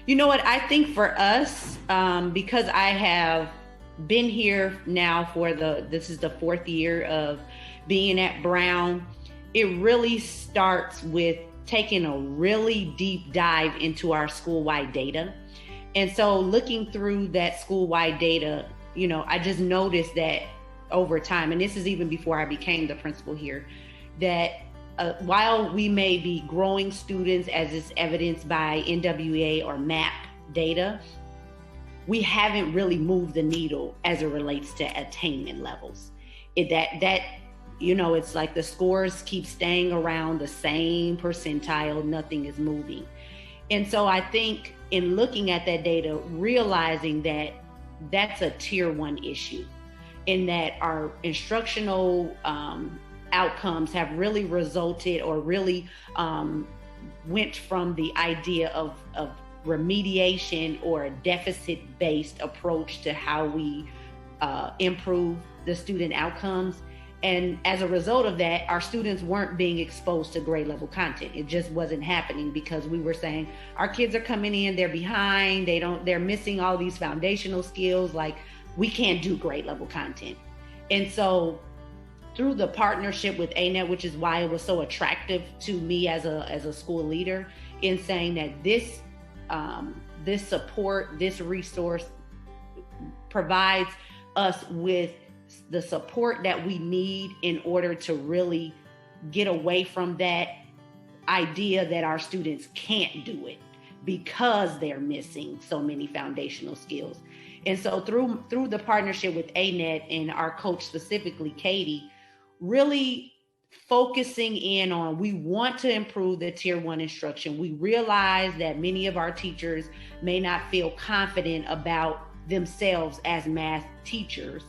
You know what? I think for us, because I have been here now for this is the fourth year of being at Brown, it really starts with taking a really deep dive into our school-wide data. And so looking through that school-wide data, I just noticed that over time, and this is even before I became the principal here, that while we may be growing students as is evidenced by NWA or MAP data, we haven't really moved the needle as it relates to attainment levels. It's like the scores keep staying around the same percentile, nothing is moving. And so I think in looking at that data, realizing that that's a tier 1 issue, in that our instructional outcomes have really resulted or really went from the idea of remediation or a deficit-based approach to how we improve the student outcomes. And as a result of that, our students weren't being exposed to grade level content. It just wasn't happening because we were saying our kids are coming in, they're behind, they're missing all these foundational skills, like we can't do grade level content. And so through the partnership with ANET, which is why it was so attractive to me as a school leader, in saying that this support, this resource provides us with the support that we need in order to really get away from that idea that our students can't do it because they're missing so many foundational skills. And so through the partnership with ANET and our coach specifically, Katie, really focusing in on, we want to improve the tier 1 instruction. We realize that many of our teachers may not feel confident about themselves as math teachers.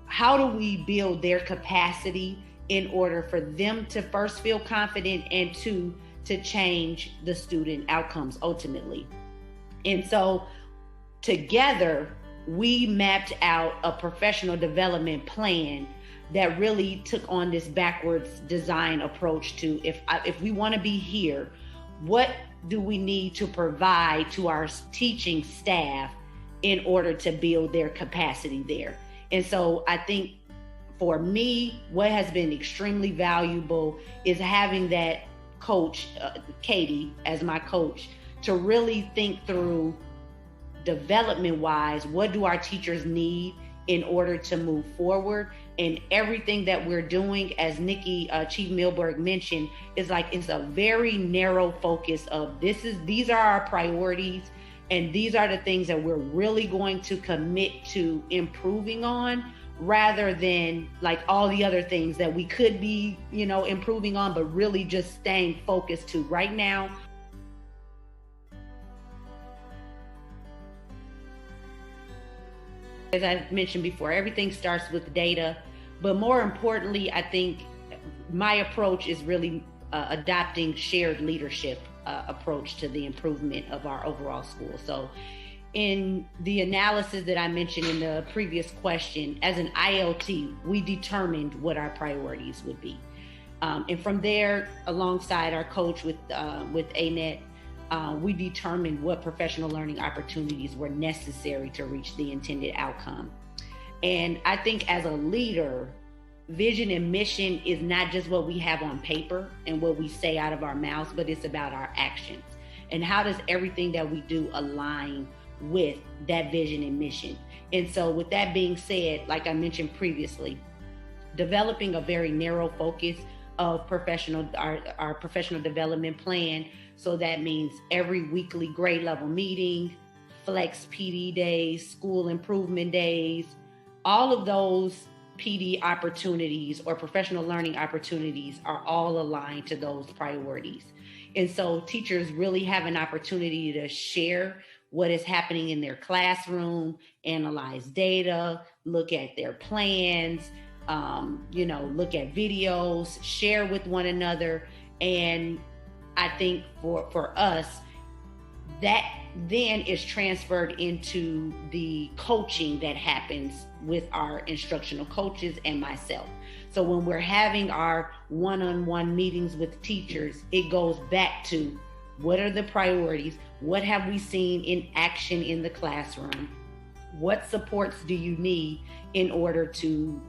How do we build their capacity in order for them to first feel confident and to change the student outcomes ultimately? And so together, we mapped out a professional development plan that really took on this backwards design approach to, if we want to be here, what do we need to provide to our teaching staff in order to build their capacity there? And so I think for me, what has been extremely valuable is having that coach, Katie, as my coach, to really think through development-wise, what do our teachers need in order to move forward? And everything that we're doing, as Nikki, Chief Milberg mentioned, is like, it's a very narrow focus of these are our priorities, and these are the things that we're really going to commit to improving on, rather than like all the other things that we could be, improving on, but really just staying focused to right now. As I mentioned before, everything starts with data, but more importantly, I think my approach is really adopting shared leadership approach to the improvement of our overall school. So in the analysis that I mentioned in the previous question, as an ILT, we determined what our priorities would be. And from there, alongside our coach with ANET, we determined what professional learning opportunities were necessary to reach the intended outcome. And I think as a leader, vision and mission is not just what we have on paper and what we say out of our mouths, but it's about our actions. And how does everything that we do align with that vision and mission? And so with that being said, like I mentioned previously, developing a very narrow focus of our professional development plan. So that means every weekly grade level meeting, flex PD days, school improvement days, all of those PD opportunities or professional learning opportunities are all aligned to those priorities. And so teachers really have an opportunity to share what is happening in their classroom, analyze data, look at their plans, look at videos, share with one another. And I think for us, that then is transferred into the coaching that happens with our instructional coaches and myself. So when we're having our one-on-one meetings with teachers, it goes back to What are the priorities? What have we seen in action in the classroom? What supports do you need in order to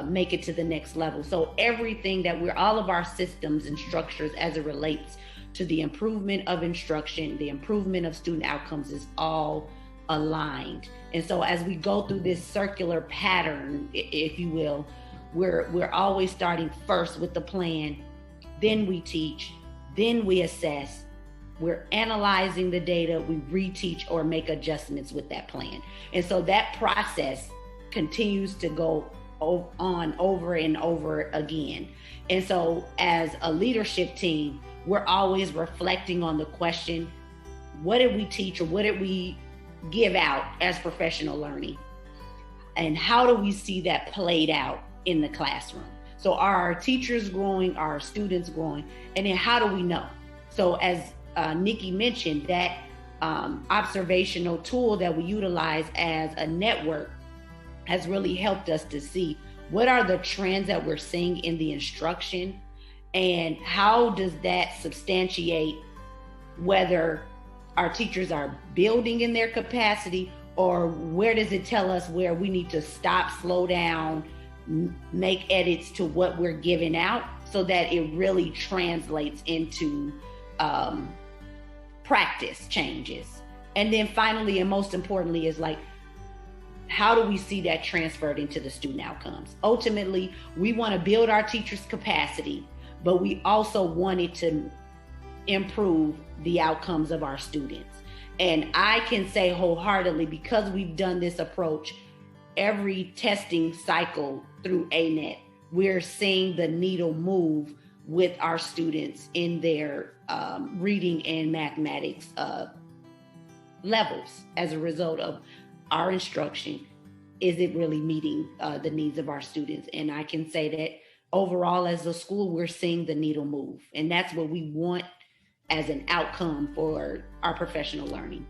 make it to the next level? So everything that all of our systems and structures as it relates to the improvement of instruction, the improvement of student outcomes is all aligned. And so as we go through this circular pattern, if you will, we're always starting first with the plan, then we teach, then we assess, we're analyzing the data, we reteach or make adjustments with that plan. And so that process continues to go on over and over again. And so as a leadership team, we're always reflecting on the question, what did we teach or what did we give out as professional learning? And how do we see that played out in the classroom? So are our teachers growing, are our students growing? And then how do we know? So as Nikki mentioned, that observational tool that we utilize as a network has really helped us to see what are the trends that we're seeing in the instruction, and how does that substantiate whether our teachers are building in their capacity, or where does it tell us where we need to stop, slow down, make edits to what we're giving out so that it really translates into practice changes. And then finally, and most importantly, is like, how do we see that transferred into the student outcomes? Ultimately, we want to build our teachers' capacity, but we also wanted to improve the outcomes of our students. And I can say wholeheartedly, because we've done this approach every testing cycle through ANET, we're seeing the needle move with our students in their reading and mathematics levels as a result of our instruction. Is it really meeting the needs of our students? And I can say that overall as a school, we're seeing the needle move. And that's what we want as an outcome for our professional learning.